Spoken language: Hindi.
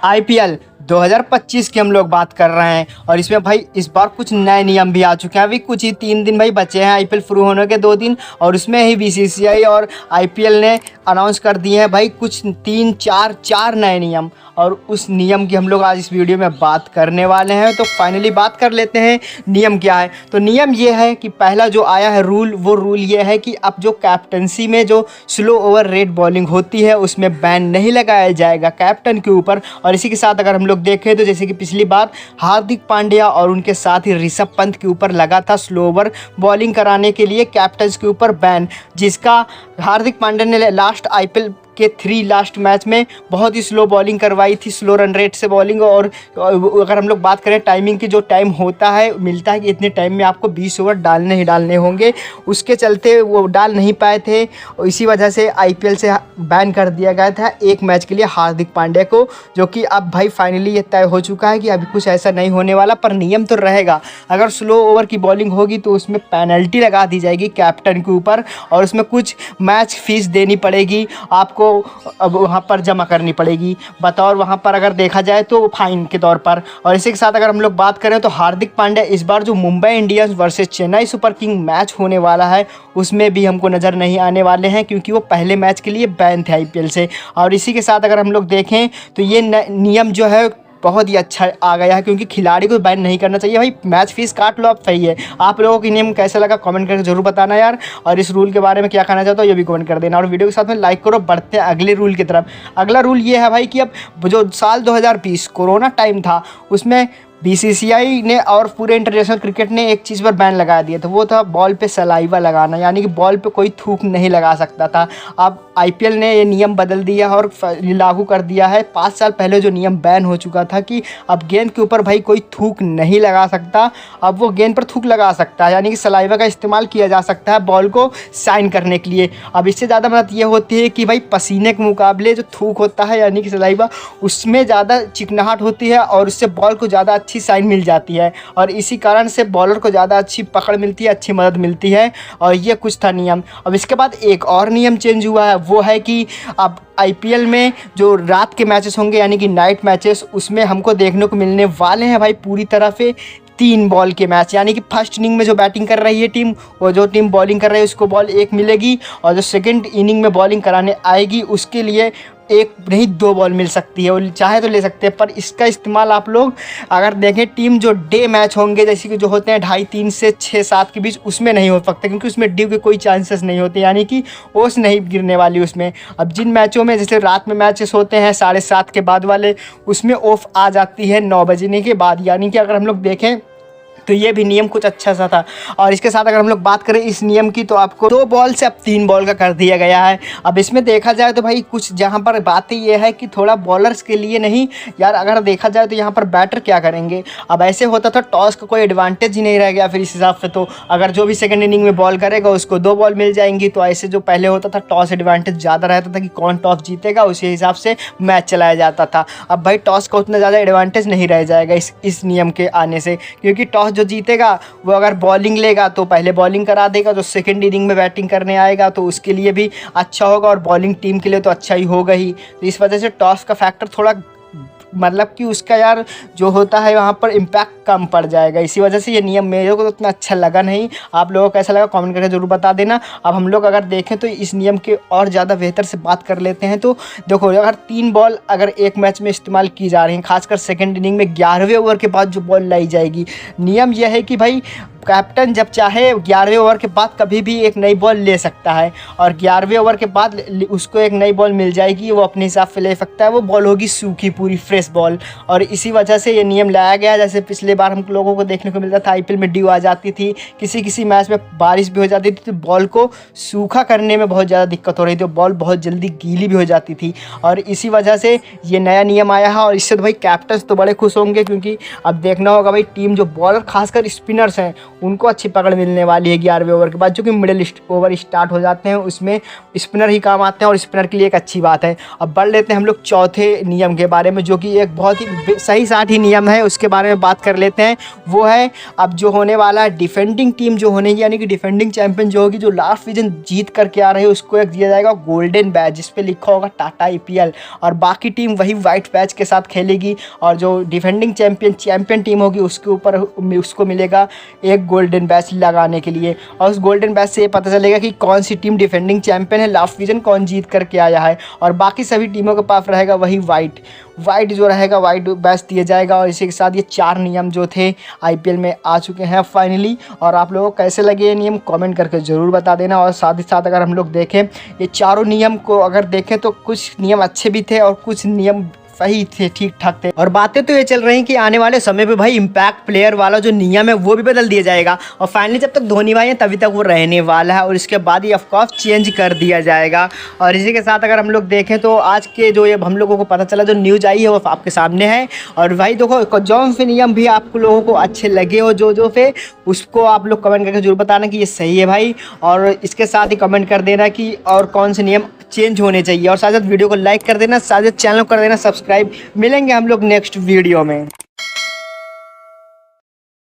आईपीएल 2025 की हम लोग बात कर रहे हैं और इसमें भाई इस बार कुछ नए नियम भी आ चुके हैं। अभी कुछ ही 3 दिन भाई बचे हैं आईपीएल शुरू होने के 2 दिन, और उसमें ही बीसीसीआई और आईपीएल ने अनाउंस कर दिए हैं भाई कुछ 3-4 नए नियम, और उस नियम की हम लोग आज इस वीडियो में बात करने वाले हैं। तो फाइनली बात कर लेते हैं नियम क्या है। तो नियम ये है कि पहला जो आया है रूल, वो रूल ये है कि अब जो कैप्टनसी में जो स्लो ओवर रेट बॉलिंग होती है उसमें बैन नहीं लगाया जाएगा कैप्टन के ऊपर। और इसी के साथ अगर हम लोग देखें तो जैसे कि पिछली बार हार्दिक पांड्या और उनके साथ ही ऋषभ पंत के ऊपर लगा था स्लो ओवर बॉलिंग कराने के लिए कैप्टन के ऊपर बैन, जिसका हार्दिक पांड्या ने लास्ट आईपीएल के 3 लास्ट मैच में बहुत ही स्लो बॉलिंग करवाई थी, स्लो रन रेट से बॉलिंग। और अगर हम लोग बात करें टाइमिंग की, जो टाइम होता है मिलता है कि इतने टाइम में आपको 20 ओवर डालने ही डालने होंगे, उसके चलते वो डाल नहीं पाए थे। और इसी वजह से आईपीएल से बैन कर दिया गया था एक मैच के लिए हार्दिक पांड्या को, जो कि अब भाई फाइनली ये तय हो चुका है कि अभी कुछ ऐसा नहीं होने वाला। पर नियम तो रहेगा, अगर स्लो ओवर की बॉलिंग होगी तो उसमें पेनल्टी लगा दी जाएगी कैप्टन के ऊपर, और उसमें कुछ मैच फीस देनी पड़ेगी आपको, अब वहाँ पर जमा करनी पड़ेगी बतौर, वहाँ पर अगर देखा जाए तो फाइन के तौर पर। और इसी के साथ अगर हम लोग बात करें तो हार्दिक पांड्या इस बार जो Mumbai Indians versus Chennai super king match होने वाला है उसमें भी हमको नज़र नहीं आने वाले हैं, क्योंकि वो पहले मैच के लिए बैन थे आईपीएल से। और इसी के साथ अगर हम लोग देखें तो ये नियम जो है बहुत ही अच्छा आ गया है, क्योंकि खिलाड़ी को बैन नहीं करना चाहिए। भाई मैच फीस काट लो, आप सही है। आप लोगों को नियम कैसा लगा कमेंट करके जरूर बताना यार, और इस रूल के बारे में क्या कहना चाहते हो ये भी कमेंट कर देना, और वीडियो के साथ में लाइक करो। बढ़ते हैं अगले रूल की तरफ। अगला रूल ये है भाई कि अब जो साल 2020 कोरोना टाइम था उसमें बीसीसीआई ने और पूरे इंटरनेशनल क्रिकेट ने एक चीज़ पर बैन लगा दिया था, वो था बॉल पे सलाइवा लगाना, यानी कि बॉल पे कोई थूक नहीं लगा सकता था। अब आईपीएल ने ये नियम बदल दिया और लागू कर दिया है। 5 साल पहले जो नियम बैन हो चुका था कि अब गेंद के ऊपर भाई कोई थूक नहीं लगा सकता, अब वो गेंद पर थूक लगा सकता है, यानी कि सलाइवा का इस्तेमाल किया जा सकता है बॉल को साइन करने के लिए। अब इससे ज़्यादा मदद ये होती है कि भाई पसीने के मुकाबले जो थूक होता है यानी कि सलाइवा, उसमें ज़्यादा चिकनाहट होती है और उससे बॉल को ज़्यादा अच्छी साइन मिल जाती है, और इसी कारण से बॉलर को ज़्यादा अच्छी पकड़ मिलती है, अच्छी मदद मिलती है। और ये कुछ था नियम। अब इसके बाद एक और नियम चेंज हुआ है, वो है कि अब आईपीएल में जो रात के मैचेस होंगे यानी कि नाइट मैचेस, उसमें हमको देखने को मिलने वाले हैं भाई पूरी तरह से 3 बॉल के मैच, यानी कि फर्स्ट इनिंग में जो बैटिंग कर रही है टीम, वो जो टीम बॉलिंग कर रही है उसको बॉल 1 मिलेगी, और जो सेकंड इनिंग में बॉलिंग कराने आएगी उसके लिए 1 नहीं 2 बॉल मिल सकती है, वो चाहे तो ले सकते हैं। पर इसका इस्तेमाल आप लोग अगर देखें टीम जो डे मैच होंगे जैसे कि जो होते हैं 2:30 से 6-7 के बीच, उसमें नहीं हो सकते, क्योंकि उसमें ड्यू के कोई चांसेस नहीं होते, यानी कि ओस नहीं गिरने वाली उसमें। अब जिन मैचों में जैसे रात में मैचेस होते हैं 7:30 के बाद वाले, उसमें ऑफ आ जाती है 9 बजने के बाद, यानी कि अगर हम लोग देखें तो ये भी नियम कुछ अच्छा सा था। और इसके साथ अगर हम लोग बात करें इस नियम की, तो आपको 2 बॉल से अब 3 बॉल का कर दिया गया है। अब इसमें देखा जाए तो भाई कुछ जहाँ पर बातें ये है कि थोड़ा बॉलर्स के लिए नहीं यार, अगर देखा जाए तो यहाँ पर बैटर क्या करेंगे। अब ऐसे होता था टॉस का कोई एडवांटेज ही नहीं रह गया फिर इस हिसाब से, तो अगर जो भी सेकंड इनिंग में बॉल करेगा उसको 2 बॉल मिल जाएंगी। तो ऐसे जो पहले होता था टॉस एडवांटेज ज़्यादा रहता था कि कौन टॉस जीतेगा, उसी हिसाब से मैच चलाया जाता था। अब भाई टॉस का उतना ज़्यादा एडवांटेज नहीं रह जाएगा इस नियम के आने से, क्योंकि टॉस जो जीतेगा वो अगर बॉलिंग लेगा तो पहले बॉलिंग करा देगा, जो सेकंड इनिंग में बैटिंग करने आएगा तो उसके लिए भी अच्छा होगा, और बॉलिंग टीम के लिए तो अच्छा ही होगा ही। तो इस वजह से टॉस का फैक्टर थोड़ा मतलब कि उसका यार जो होता है वहाँ पर इम्पैक्ट कम पड़ जाएगा। इसी वजह से ये नियम मेरे को तो उतना अच्छा लगा नहीं। आप लोगों को कैसा लगा कमेंट करके ज़रूर बता देना। अब हम लोग अगर देखें तो इस नियम के और ज़्यादा बेहतर से बात कर लेते हैं। तो देखो अगर 3 बॉल अगर एक मैच में इस्तेमाल की जा रही हैं, खासकर सेकेंड इनिंग में 11वें ओवर के बाद जो बॉल लाई जाएगी, नियम यह है कि भाई कैप्टन जब चाहे 11वें ओवर के बाद कभी भी एक नई बॉल ले सकता है, और 11वें ओवर के बाद उसको एक नई बॉल मिल जाएगी, वो अपने हिसाब से ले सकता है। वो बॉल होगी सूखी पूरी फ्रेश बॉल, और इसी वजह से ये नियम लाया गया। जैसे पिछले बार हम लोगों को देखने को मिलता था आईपीएल में ड्यू आ जाती थी, किसी मैच में बारिश भी हो जाती थी, तो बॉल को सूखा करने में बहुत ज़्यादा दिक्कत हो रही थी, बॉल बहुत जल्दी गीली भी हो जाती थी। और इसी वजह से ये नया नियम आया है, और इससे तो भाई कैप्टन्स तो बड़े खुश होंगे, क्योंकि अब देखना होगा भाई टीम जो बॉलर खासकर स्पिनर्स हैं उनको अच्छी पकड़ मिलने वाली है 11वें ओवर के बाद, जो कि मिडिल ओवर स्टार्ट हो जाते हैं उसमें स्पिनर ही काम आते हैं और स्पिनर के लिए एक अच्छी बात है। अब बढ़ लेते हैं हम लोग चौथे नियम के बारे में, जो कि एक बहुत ही सही साठ ही नियम है, उसके बारे में बात कर लेते हैं। वो है अब जो होने वाला है डिफेंडिंग टीम जो होने यानी कि डिफेंडिंग चैंपियन जो होगी, जो लास्ट सीजन जीत करके आ रही है, उसको एक दिया जाएगा गोल्डन बैच जिस पे लिखा होगा टाटा IPL, और बाकी टीम वही वाइट बैच के साथ खेलेगी। और जो डिफेंडिंग चैंपियन टीम होगी उसके ऊपर उसको मिलेगा एक गोल्डन बैच लगाने के लिए, और उस गोल्डन बैच से ये पता चलेगा कि कौन सी टीम डिफेंडिंग चैंपियन है, लास्ट सीजन कौन जीत करके आया है। और बाकी सभी टीमों के पास रहेगा वही वाइट जो रहेगा वाइट बैच दिया जाएगा। और इसी के साथ ये 4 नियम जो थे IPL में आ चुके हैं फाइनली। और आप लोगों को कैसे लगे ये नियम कमेंट करके ज़रूर बता देना। और साथ ही साथ अगर हम लोग देखें ये चारों नियम को अगर देखें तो कुछ नियम अच्छे भी थे और कुछ नियम सही थे, ठीक ठाक थे। और बातें तो ये चल रही कि आने वाले समय पे भाई इम्पैक्ट प्लेयर वाला जो नियम है वो भी बदल दिया जाएगा, और फाइनली जब तक धोनी भाई हैं तभी तक वो रहने वाला है, और इसके बाद ही ऑफकोर्स चेंज कर दिया जाएगा। और इसी के साथ अगर हम लोग देखें तो आज के जो ये हम लोगों को पता चला जो न्यूज़ आई है वो आपके सामने है। और भाई देखो जो से नियम भी आप लोगों को अच्छे लगे हो जो पे उसको आप लोग कमेंट करके जरूर बताना कि ये सही है भाई। और इसके साथ ही कमेंट कर देना कि और कौन से नियम चेंज होने चाहिए, और साथ साथ वीडियो को लाइक कर देना, साथ साथ चैनल को कर देना सब्सक्राइब। मिलेंगे हम लोग नेक्स्ट वीडियो में।